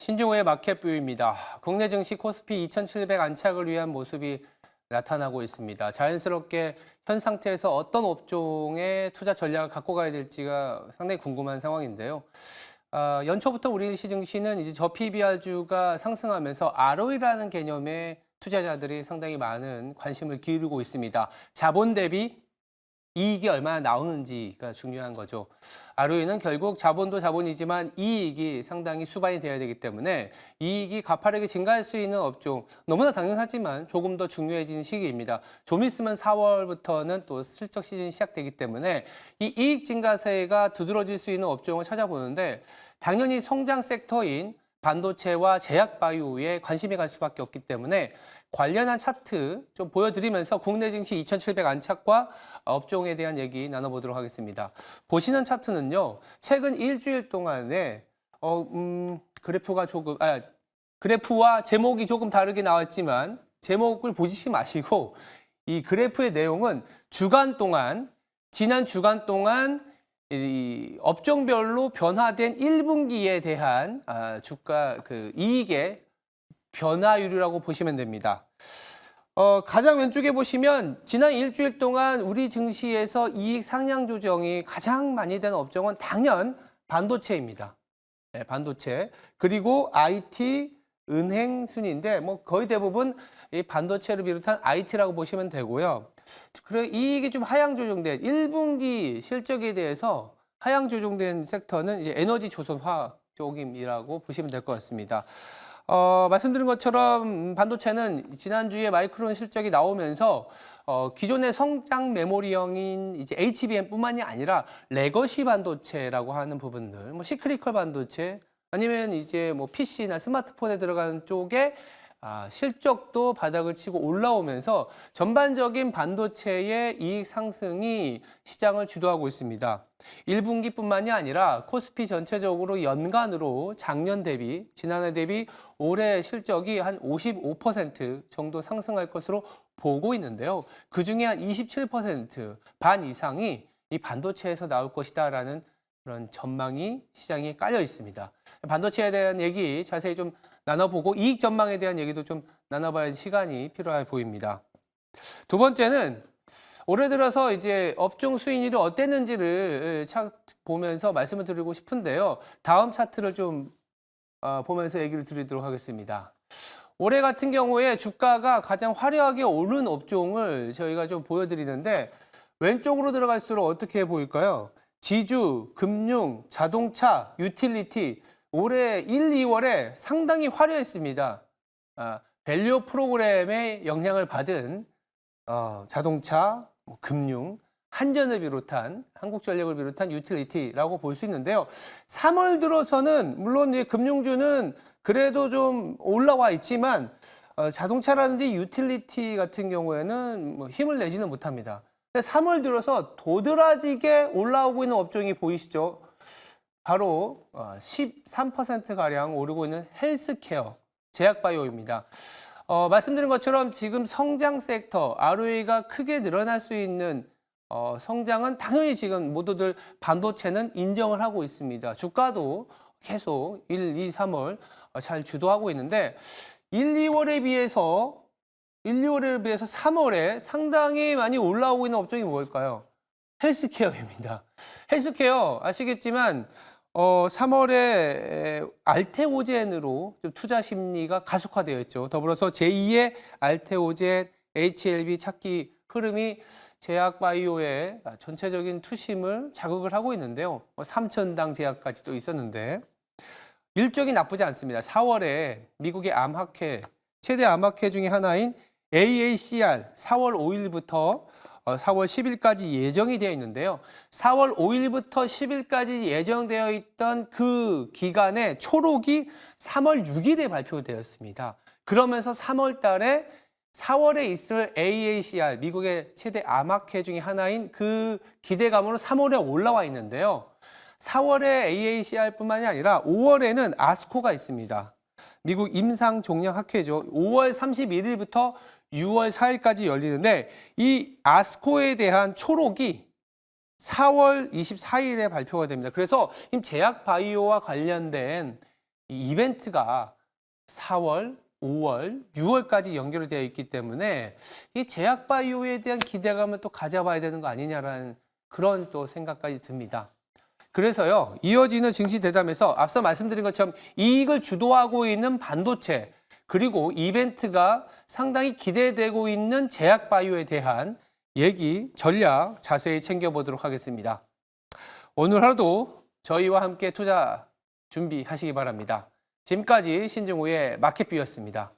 신중호의 마켓뷰입니다. 국내 증시 코스피 2,700 안착을 위한 모습이 나타나고 있습니다. 자연스럽게 현 상태에서 어떤 업종의 투자 전략을 갖고 가야 될지가 상당히 궁금한 상황인데요. 연초부터 우리 시증시는 이제 저PBR주가 상승하면서 ROE라는 개념에 투자자들이 상당히 많은 관심을 기울이고 있습니다. 자본 대비 이익이 얼마나 나오는지가 중요한 거죠. ROE는 결국 자본도 자본이지만 이익이 상당히 수반이 돼야 되기 때문에 이익이 가파르게 증가할 수 있는 업종, 너무나 당연하지만 조금 더 중요해지는 시기입니다. 좀 있으면 4월부터는 또 실적 시즌이 시작되기 때문에 이 이익 증가세가 두드러질 수 있는 업종을 찾아보는데 당연히 성장 섹터인 반도체와 제약바이오에 관심이 갈 수밖에 없기 때문에 관련한 차트 좀 보여드리면서 국내 증시 2,700 안착과 업종에 대한 얘기 나눠보도록 하겠습니다. 보시는 차트는요, 최근 일주일 동안에 그래프와 제목이 조금 다르게 나왔지만 제목을 보시지 마시고 이 그래프의 내용은 지난 주간 동안 이 업종별로 변화된 1분기에 대한 주가 이익의 변화율이라고 보시면 됩니다. 가장 왼쪽에 보시면 지난 일주일 동안 우리 증시에서 이익 상향 조정이 가장 많이 된 업종은 당연 반도체입니다. 네, 반도체. 그리고 IT, 은행 순인데 뭐 거의 대부분 이 반도체를 비롯한 IT라고 보시면 되고요. 그래 이익이 좀 하향 조정된 1분기 실적에 대해서 하향 조정된 섹터는 이제 에너지 조선 화학 쪽임이라고 보시면 될 것 같습니다. 말씀드린 것처럼 반도체는 지난주에 마이크론 실적이 나오면서 기존의 성장 메모리형인 이제 HBM뿐만이 아니라 레거시 반도체라고 하는 부분들, 뭐 시크리컬 반도체 아니면 이제 뭐 PC나 스마트폰에 들어가는 쪽에 실적도 바닥을 치고 올라오면서 전반적인 반도체의 이익 상승이 시장을 주도하고 있습니다. 1분기뿐만이 아니라 코스피 전체적으로 연간으로 작년 대비, 지난해 대비 올해 실적이 한 55% 정도 상승할 것으로 보고 있는데요. 그중에 한 27%, 반 이상이 이 반도체에서 나올 것이다라는 그런 전망이 시장에 깔려 있습니다. 반도체에 대한 얘기 자세히 좀 나눠보고 이익 전망에 대한 얘기도 좀 나눠봐야 할 시간이 필요해 보입니다. 두 번째는 올해 들어서 이제 업종 수익률이 어땠는지를 보면서 말씀을 드리고 싶은데요. 다음 차트를 좀 보면서 얘기를 드리도록 하겠습니다. 올해 같은 경우에 주가가 가장 화려하게 오른 업종을 저희가 좀 보여드리는데 왼쪽으로 들어갈수록 어떻게 보일까요? 지주, 금융, 자동차, 유틸리티 올해 1, 2월에 상당히 화려했습니다. 밸류 프로그램의 영향을 받은 자동차, 금융, 한전을 비롯한 한국전력을 비롯한 유틸리티라고 볼 수 있는데요. 3월 들어서는 물론 이제 금융주는 그래도 좀 올라와 있지만 자동차라든지 유틸리티 같은 경우에는 뭐 힘을 내지는 못합니다. 근데 3월 들어서 도드라지게 올라오고 있는 업종이 보이시죠? 바로 13%가량 오르고 있는 헬스케어, 제약바이오입니다. 말씀드린 것처럼 지금 성장 섹터, ROE가 크게 늘어날 수 있는 성장은 당연히 지금 모두들 반도체는 인정을 하고 있습니다. 주가도 계속 1, 2, 3월 잘 주도하고 있는데 1, 2월에 비해서 3월에 상당히 많이 올라오고 있는 업종이 뭘까요? 헬스케어입니다. 헬스케어 아시겠지만 3월에 알테오젠으로 좀 투자 심리가 가속화되어 있죠. 더불어서 제2의 알테오젠, HLB 찾기 흐름이 제약바이오의 전체적인 투심을 자극을 하고 있는데요. 3천당 제약까지도 있었는데 일정이 나쁘지 않습니다. 4월에 미국의 암학회, 최대 암학회 중에 하나인 AACR 4월 5일부터 4월 10일까지 예정이 되어 있는데요. 4월 5일부터 10일까지 예정되어 있던 그 기간에 초록이 3월 6일에 발표되었습니다. 그러면서 3월 달에 4월에 있을 AACR, 미국의 최대 암학회 중에 하나인 그 기대감으로 3월에 올라와 있는데요. 4월에 AACR뿐만이 아니라 5월에는 아스코가 있습니다. 미국 임상종양학회죠. 5월 31일부터 6월 4일까지 열리는데 이 아스코에 대한 초록이 4월 24일에 발표가 됩니다. 그래서 제약바이오와 관련된 이 이벤트가 4월, 5월, 6월까지 연결이 되어 있기 때문에 이 제약바이오에 대한 기대감을 또 가져봐야 되는 거 아니냐라는 그런 또 생각까지 듭니다. 그래서요, 이어지는 증시 대담에서 앞서 말씀드린 것처럼 이익을 주도하고 있는 반도체, 그리고 이벤트가 상당히 기대되고 있는 제약바이오에 대한 얘기, 전략 자세히 챙겨보도록 하겠습니다. 오늘 하루도 저희와 함께 투자 준비하시기 바랍니다. 지금까지 신중호의 마켓뷰였습니다.